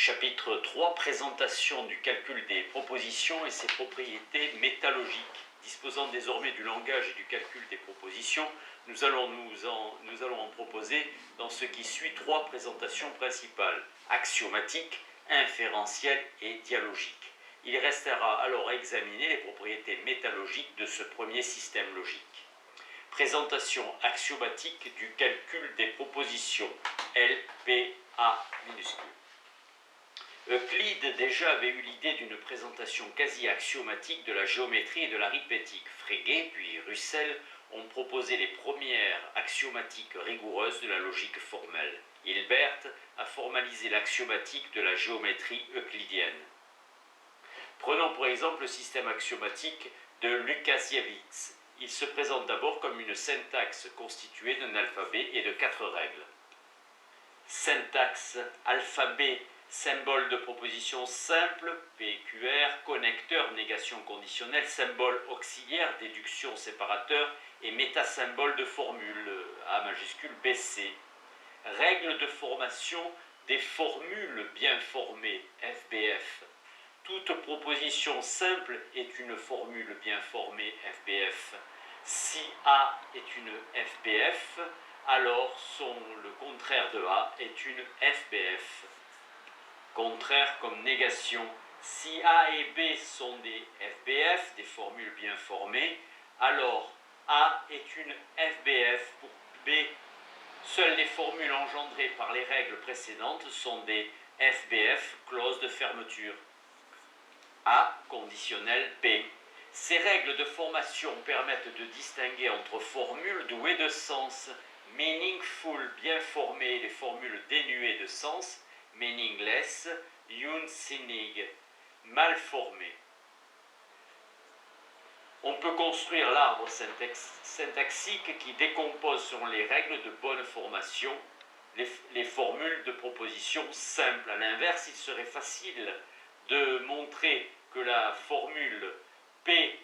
Chapitre 3, présentation du calcul des propositions et ses propriétés métalogiques. Disposant désormais du langage et du calcul des propositions, nous allons en proposer dans ce qui suit trois présentations principales, axiomatique, inférentielle et dialogique. Il restera alors à examiner les propriétés métalogiques de ce premier système logique. Présentation axiomatique du calcul des propositions, LPA minuscule. Euclide déjà avait eu l'idée d'une présentation quasi axiomatique de la géométrie et de l'arithmétique. Frege puis Russell ont proposé les premières axiomatiques rigoureuses de la logique formelle. Hilbert a formalisé l'axiomatique de la géométrie euclidienne. Prenons pour exemple le système axiomatique de Łukasiewicz. Il se présente d'abord comme une syntaxe constituée d'un alphabet et de 4 règles. Syntaxe, alphabet, symbole de proposition simple, PQR, connecteur, négation conditionnelle, symbole auxiliaire, déduction, séparateur et métasymbole de formule, A majuscule, BC. Règle de formation des formules bien formées, FBF. Toute proposition simple est une formule bien formée, FBF. Si A est une FBF, alors le contraire de A est une FBF. Contraire comme négation. Si A et B sont des FBF, des formules bien formées, alors A est une FBF pour B. Seules les formules engendrées par les règles précédentes sont des FBF, clause de fermeture. A conditionnel B. Ces règles de formation permettent de distinguer entre formules douées de sens, meaningful, bien formées, et les formules dénuées de sens, meaningless, unsinnig, mal formées. On peut construire l'arbre syntaxique qui décompose selon les règles de bonne formation les formules de proposition simples. A l'inverse, il serait facile de montrer que la formule P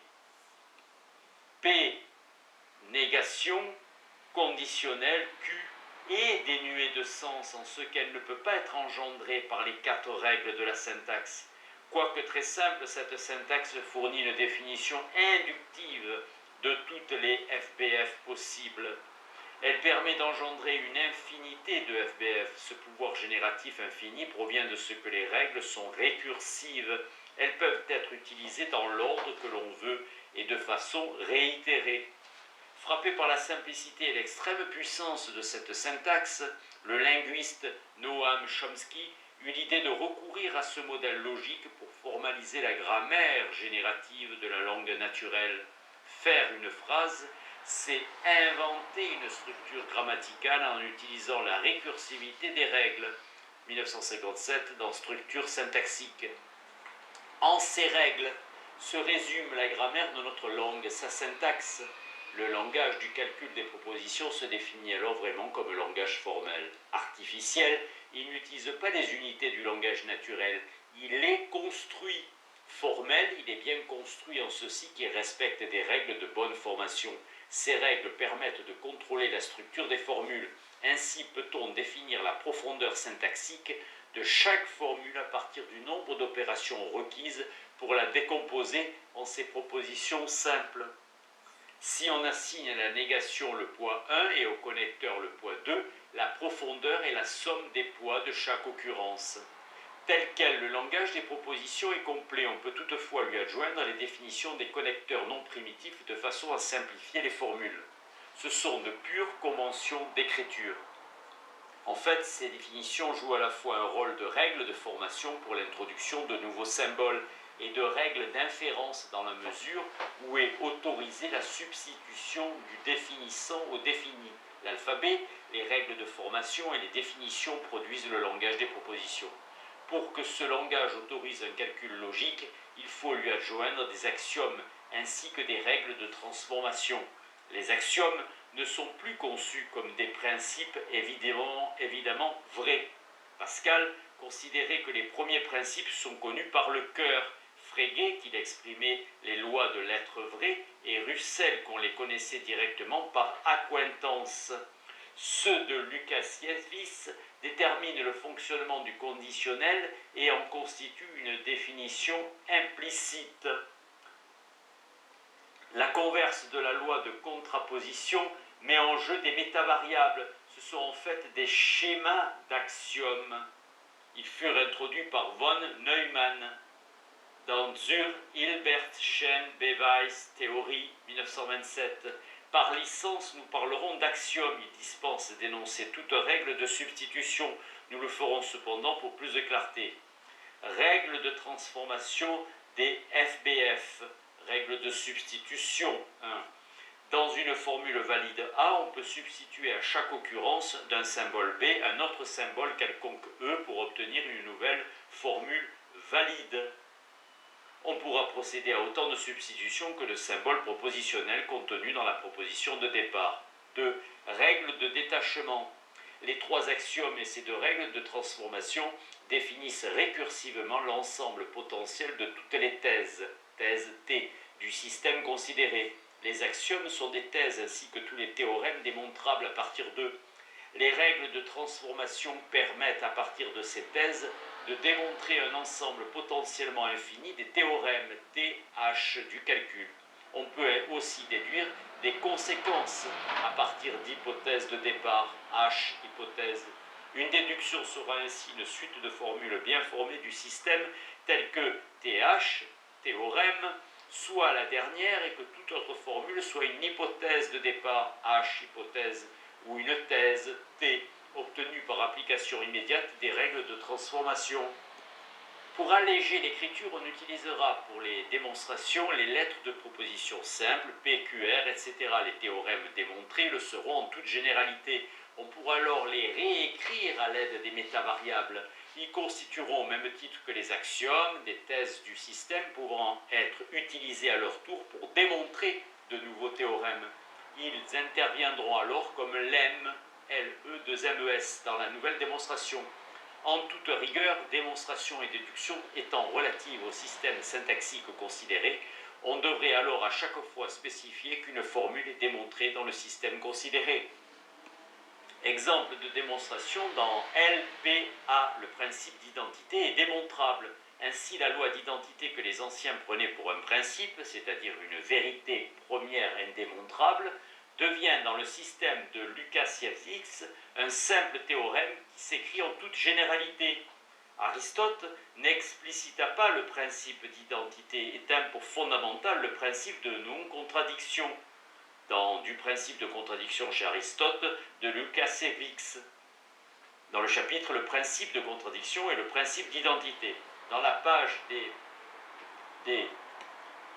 négation conditionnelle Q est dénuée de sens en ce qu'elle ne peut pas être engendrée par les 4 règles de la syntaxe. Quoique très simple, cette syntaxe fournit une définition inductive de toutes les FBF possibles. Elle permet d'engendrer une infinité de FBF. Ce pouvoir génératif infini provient de ce que les règles sont récursives. Elles peuvent être utilisées dans l'ordre que l'on veut et de façon réitérée. Frappé par la simplicité et l'extrême puissance de cette syntaxe, le linguiste Noam Chomsky eut l'idée de recourir à ce modèle logique pour formaliser la grammaire générative de la langue naturelle. Faire une phrase, c'est inventer une structure grammaticale en utilisant la récursivité des règles. 1957 dans Structure syntaxique. En ces règles se résume la grammaire de notre langue, sa syntaxe. Le langage du calcul des propositions se définit alors vraiment comme langage formel. Artificiel, il n'utilise pas les unités du langage naturel, il est construit. Formel, il est bien construit en ceci qu'il respecte des règles de bonne formation. Ces règles permettent de contrôler la structure des formules. Ainsi peut-on définir la profondeur syntaxique de chaque formule à partir du nombre d'opérations requises pour la décomposer en ses propositions simples. Si on assigne à la négation le poids 1 et au connecteur le poids 2, la profondeur est la somme des poids de chaque occurrence. Tel quel, le langage des propositions est complet. On peut toutefois lui adjoindre les définitions des connecteurs non primitifs de façon à simplifier les formules. Ce sont de pures conventions d'écriture. En fait, ces définitions jouent à la fois un rôle de règle de formation pour l'introduction de nouveaux symboles et de règles d'inférence dans la mesure où est autorisée la substitution du définissant au défini. L'alphabet, les règles de formation et les définitions produisent le langage des propositions. Pour que ce langage autorise un calcul logique, il faut lui adjoindre des axiomes ainsi que des règles de transformation. Les axiomes ne sont plus conçus comme des principes évidemment vrais. Pascal considérait que les premiers principes sont connus par le cœur, Frege qu'il exprimait les lois de l'être vrai et Russell qu'on les connaissait directement par acquaintance. Ceux de Lukasiewicz déterminent le fonctionnement du conditionnel et en constituent une définition implicite. La converse de la loi de contraposition met en jeu des métavariables. Ce sont en fait des schémas d'axiomes. Ils furent introduits par von Neumann dans Zur Hilbert'schen Beweistheorie 1927. Par licence, nous parlerons d'axiomes. Il dispense d'énoncer toute règle de substitution. Nous le ferons cependant pour plus de clarté. Règle de transformation des FBF. Règle de substitution 1. Dans une formule valide A, on peut substituer à chaque occurrence d'un symbole B un autre symbole quelconque E pour obtenir une nouvelle formule valide. On pourra procéder à autant de substitutions que de symboles propositionnels contenus dans la proposition de départ. 2. Règle de détachement. Les trois axiomes et ces deux règles de transformation définissent récursivement l'ensemble potentiel de toutes les thèse T, du système considéré. Les axiomes sont des thèses ainsi que tous les théorèmes démontrables à partir d'eux. Les règles de transformation permettent à partir de ces thèses de démontrer un ensemble potentiellement infini des théorèmes TH du calcul. On peut aussi déduire des conséquences à partir d'hypothèses de départ, H hypothèse. Une déduction sera ainsi une suite de formules bien formées du système telles que TH, théorème, soit la dernière et que toute autre formule soit une hypothèse de départ, H hypothèse, ou une thèse, T, obtenue par application immédiate des règles de transformation. Pour alléger l'écriture, on utilisera pour les démonstrations les lettres de proposition simples, P, Q, R, etc. Les théorèmes démontrés le seront en toute généralité. On pourra alors les réécrire à l'aide des métavariables. Ils constitueront au même titre que les axiomes, des thèses du système pouvant être utilisées à leur tour pour démontrer de nouveaux théorèmes. Ils interviendront alors comme lemme, LE2MES, dans la nouvelle démonstration. En toute rigueur, démonstration et déduction étant relatives au système syntaxique considéré, on devrait alors à chaque fois spécifier qu'une formule est démontrée dans le système considéré. Exemple de démonstration dans LPA, le principe d'identité est démontrable. Ainsi, la loi d'identité que les anciens prenaient pour un principe, c'est-à-dire une vérité première indémontrable, devient dans le système de Lukasiewicz un simple théorème qui s'écrit en toute généralité. Aristote n'explicita pas le principe d'identité, étant pour fondamental le principe de non-contradiction, du principe de contradiction chez Aristote de Lukasiewicz, dans le chapitre le principe de contradiction et le principe d'identité. Dans la page des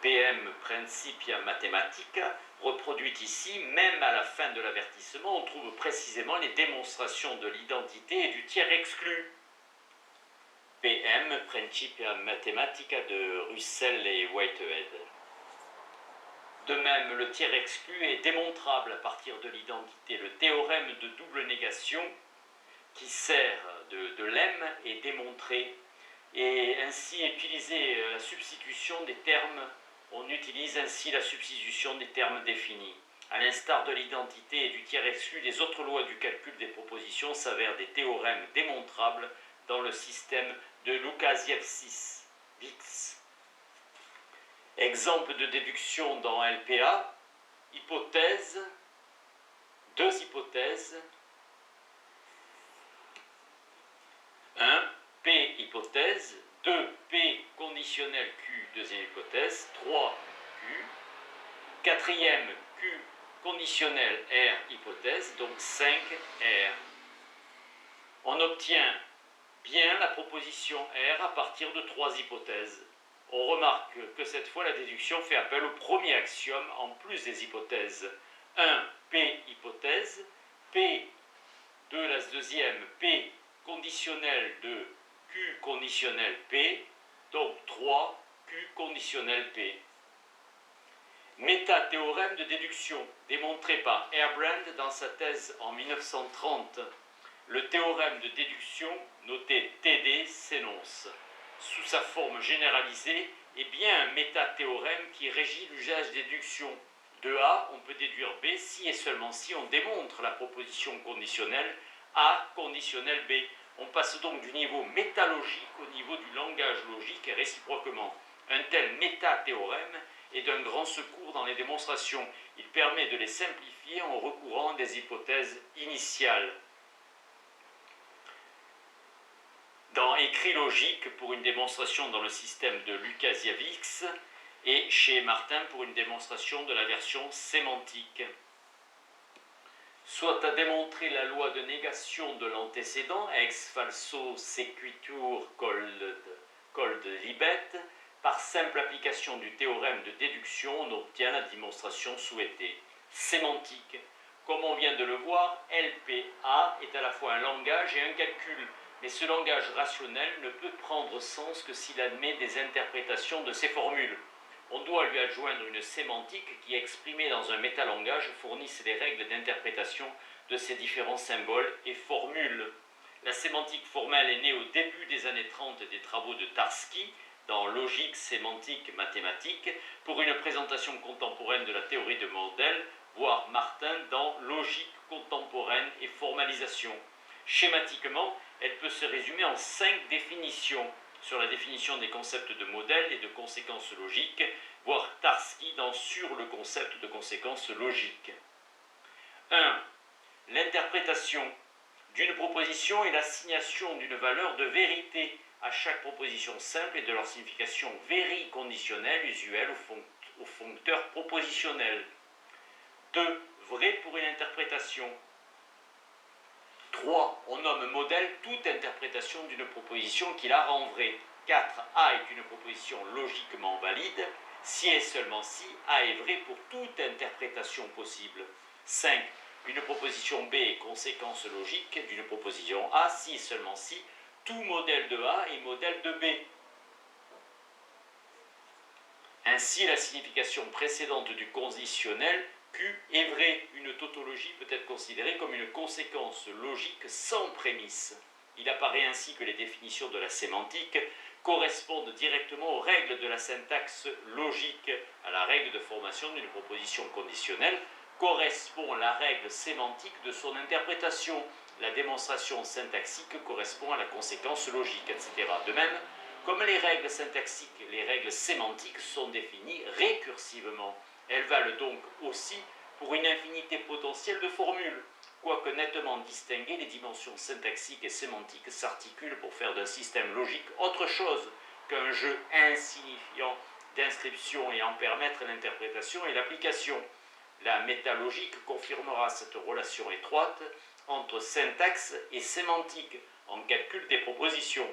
PM Principia Mathematica, reproduite ici, même à la fin de l'avertissement, on trouve précisément les démonstrations de l'identité et du tiers exclu. PM Principia Mathematica de Russell et Whitehead. De même, le tiers exclu est démontrable à partir de l'identité. Le théorème de double négation, qui sert de lemme, est démontré. Et ainsi utiliser la substitution des termes, on utilise ainsi la substitution des termes définis. À l'instar de l'identité et du tiers exclu, les autres lois du calcul des propositions s'avèrent des théorèmes démontrables dans le système de Lukasiewicz. Exemple de déduction dans LPA, hypothèse, deux hypothèses, 1, P hypothèse, 2, P conditionnel Q, deuxième hypothèse, 3, Q, quatrième Q conditionnel R hypothèse, donc 5, R. On obtient bien la proposition R à partir de 3 hypothèses. On remarque que cette fois la déduction fait appel au premier axiome en plus des hypothèses. 1, P hypothèse, P de la deuxième, P conditionnel de Q conditionnel P, donc 3 Q conditionnel P. Métathéorème de déduction, démontré par Herbrand dans sa thèse en 1930. Le théorème de déduction, noté TD, s'énonce. Sous sa forme généralisée, est bien un métathéorème qui régit l'usage des déductions. de A, on peut déduire B si et seulement si on démontre la proposition conditionnelle A conditionnelle B. On passe donc du niveau métalogique au niveau du langage logique et réciproquement. Un tel métathéorème est d'un grand secours dans les démonstrations. Il permet de les simplifier en recourant à des hypothèses initiales. Dans Écrit logique pour une démonstration dans le système de Lukasiewicz et chez Martin pour une démonstration de la version sémantique. Soit à démontrer la loi de négation de l'antécédent, ex falso sequitur cold libet, par simple application du théorème de déduction, on obtient la démonstration souhaitée. Sémantique. Comme on vient de le voir, LPA est à la fois un langage et un calcul, mais ce langage rationnel ne peut prendre sens que s'il admet des interprétations de ces formules. On doit lui adjoindre une sémantique qui, exprimée dans un métalangage, fournisse les règles d'interprétation de ces différents symboles et formules. La sémantique formelle est née au début des années 30 des travaux de Tarski, dans Logique, sémantique, mathématique, pour une présentation contemporaine de la théorie de modèles, voire Martin dans Logique contemporaine et formalisation. Schématiquement, elle peut se résumer en 5 définitions sur la définition des concepts de modèles et de conséquences logiques, voire Tarski dans Sur le concept de conséquences logiques. 1. L'interprétation d'une proposition est l'assignation d'une valeur de vérité à chaque proposition simple et de leur signification vériconditionnelle usuelle au foncteur propositionnel. 2. Vrai pour une interprétation. 3. On nomme modèle toute interprétation d'une proposition qui la rend vraie. 4. A est une proposition logiquement valide, si et seulement si A est vrai pour toute interprétation possible. 5. Une proposition B est conséquence logique d'une proposition A, si et seulement si tout modèle de A est modèle de B. Ainsi, la signification précédente du conditionnel Q est vrai. Une tautologie peut être considérée comme une conséquence logique sans prémisse. Il apparaît ainsi que les définitions de la sémantique correspondent directement aux règles de la syntaxe logique. À la règle de formation d'une proposition conditionnelle correspond la règle sémantique de son interprétation. La démonstration syntaxique correspond à la conséquence logique, etc. De même, comme les règles syntaxiques, les règles sémantiques sont définies récursivement. Elles valent donc aussi pour une infinité potentielle de formules. Quoique nettement distinguées, les dimensions syntaxiques et sémantiques s'articulent pour faire d'un système logique autre chose qu'un jeu insignifiant d'inscription et en permettre l'interprétation et l'application. La métalogique confirmera cette relation étroite entre syntaxe et sémantique en calcul des propositions.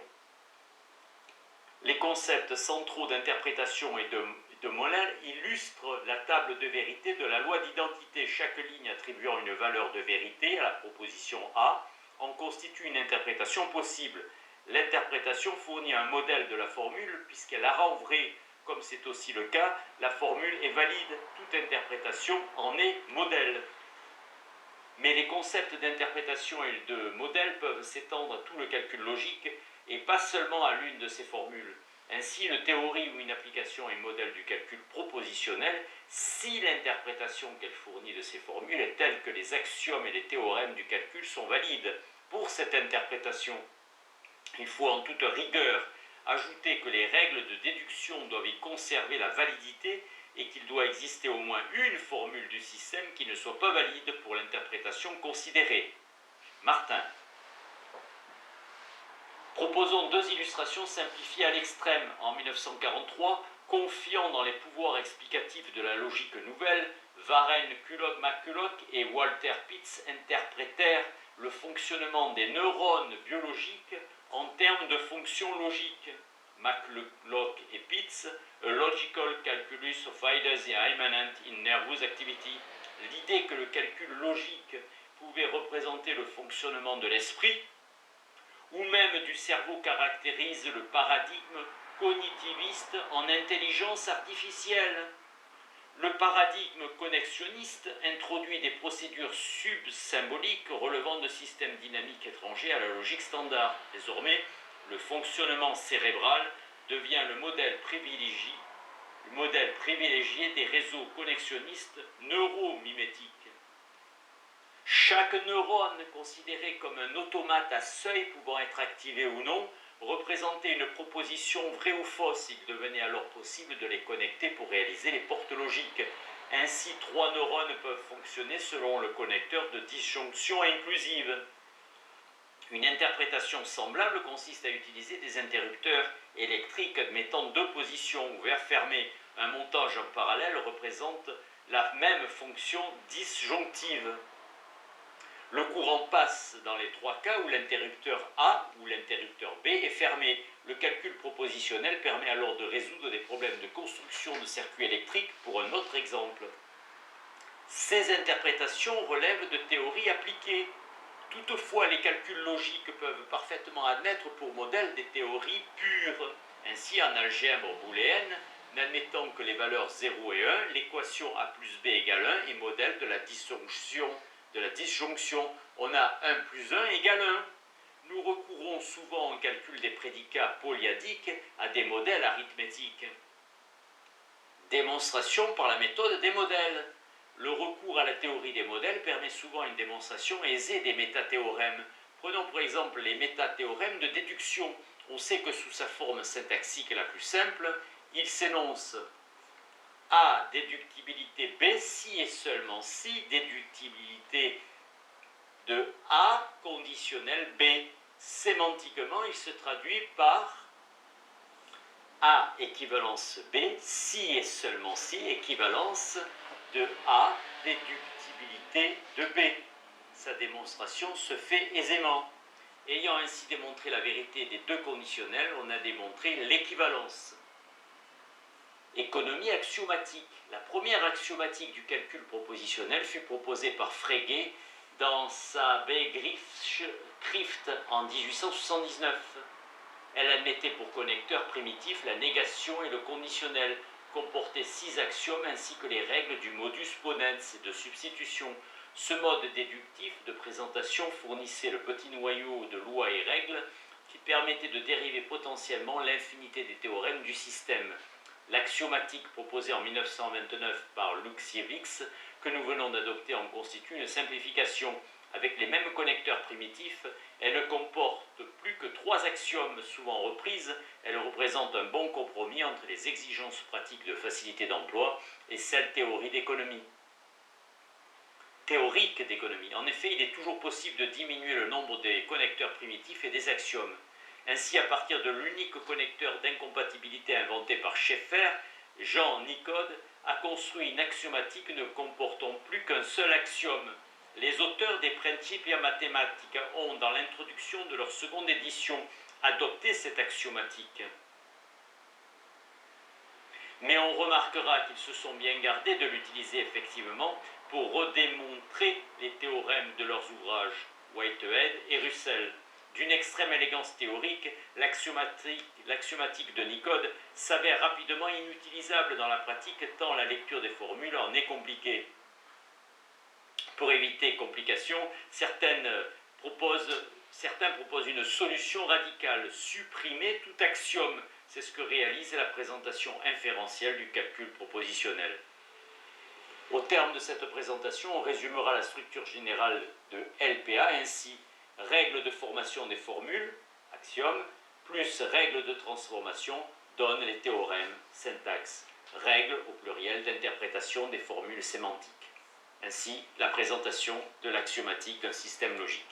Les concepts centraux d'interprétation et de modèle illustrent la table de vérité de la loi d'identité. Chaque ligne attribuant une valeur de vérité à la proposition A en constitue une interprétation possible. L'interprétation fournit un modèle de la formule puisqu'elle la rend vraie. Comme c'est aussi le cas, la formule est valide. Toute interprétation en est modèle. Mais les concepts d'interprétation et de modèle peuvent s'étendre à tout le calcul logique et pas seulement à l'une de ces formules. Ainsi, une théorie ou une application est modèle du calcul propositionnel si l'interprétation qu'elle fournit de ces formules est telle que les axiomes et les théorèmes du calcul sont valides. Pour cette interprétation, il faut en toute rigueur ajouter que les règles de déduction doivent y conserver la validité et qu'il doit exister au moins une formule du système qui ne soit pas valide pour l'interprétation considérée. Martin. Proposons 2 illustrations simplifiées à l'extrême. En 1943, confiant dans les pouvoirs explicatifs de la logique nouvelle, Warren McCulloch et Walter Pitts interprétèrent le fonctionnement des neurones biologiques en termes de fonctions logiques. McCulloch et Pitts, A Logical Calculus of Ideas Immanent in Nervous Activity, l'idée que le calcul logique pouvait représenter le fonctionnement de l'esprit ou même du cerveau caractérise le paradigme cognitiviste en intelligence artificielle. Le paradigme connexionniste introduit des procédures subsymboliques relevant de systèmes dynamiques étrangers à la logique standard. Désormais, le fonctionnement cérébral devient le modèle privilégié modèle privilégié des réseaux connexionnistes neuromimétiques. Chaque neurone, considéré comme un automate à seuil pouvant être activé ou non, représentait une proposition vraie ou fausse. Il devenait alors possible de les connecter pour réaliser les portes logiques. Ainsi, 3 neurones peuvent fonctionner selon le connecteur de disjonction inclusive. Une interprétation semblable consiste à utiliser des interrupteurs électriques admettant 2 positions ouvertes-fermées. Un montage en parallèle représente la même fonction disjonctive. Le courant passe dans les 3 cas où l'interrupteur A ou l'interrupteur B est fermé. Le calcul propositionnel permet alors de résoudre des problèmes de construction de circuits électriques pour un autre exemple. Ces interprétations relèvent de théories appliquées. Toutefois, les calculs logiques peuvent parfaitement admettre pour modèle des théories pures. Ainsi, en algèbre booléenne, n'admettant que les valeurs 0 et 1, l'équation A plus B égale 1 est modèle de la disjonction. On a 1 plus 1 égale 1. Nous recourons souvent au calcul des prédicats polyadiques à des modèles arithmétiques. Démonstration par la méthode des modèles. Le recours à la théorie des modèles permet souvent une démonstration aisée des métathéorèmes. Prenons par exemple les métathéorèmes de déduction. On sait que sous sa forme syntaxique la plus simple, il s'énonce A, déductibilité B, si et seulement si, déductibilité de A, conditionnel B. Sémantiquement, il se traduit par A, équivalence B, si et seulement si, équivalence de A, déductibilité de B. Sa démonstration se fait aisément. Ayant ainsi démontré la vérité des 2 conditionnels, on a démontré l'équivalence. Économie axiomatique. La première axiomatique du calcul propositionnel fut proposée par Frege dans sa Begriffsschrift en 1879. Elle admettait pour connecteurs primitifs la négation et le conditionnel, comportait 6 axiomes ainsi que les règles du modus ponens et de substitution. Ce mode déductif de présentation fournissait le petit noyau de lois et règles qui permettait de dériver potentiellement l'infinité des théorèmes du système. L'axiomatique proposée en 1929 par Lukasiewicz, que nous venons d'adopter, en constitue une simplification. Avec les mêmes connecteurs primitifs, elle ne comporte plus que 3 axiomes souvent reprises. Elle représente un bon compromis entre les exigences pratiques de facilité d'emploi et celles théoriques d'économie. En effet, il est toujours possible de diminuer le nombre des connecteurs primitifs et des axiomes. Ainsi, à partir de l'unique connecteur d'incompatibilité inventé par Schaeffer, Jean Nicode a construit une axiomatique ne comportant plus qu'un seul axiome. Les auteurs des Principia Mathematica ont, dans l'introduction de leur seconde édition, adopté cette axiomatique. Mais on remarquera qu'ils se sont bien gardés de l'utiliser effectivement pour redémontrer les théorèmes de leurs ouvrages, Whitehead et Russell. D'une extrême élégance théorique, l'axiomatique de Nicode s'avère rapidement inutilisable dans la pratique tant la lecture des formules en est compliquée. Pour éviter complication, certains proposent une solution radicale, supprimer tout axiome. C'est ce que réalise la présentation inférentielle du calcul propositionnel. Au terme de cette présentation, on résumera la structure générale de LPA ainsi: règles de formation des formules, axiomes, plus règles de transformation donnent les théorèmes, syntaxe, règles au pluriel d'interprétation des formules sémantiques. Ainsi, la présentation de l'axiomatique d'un système logique.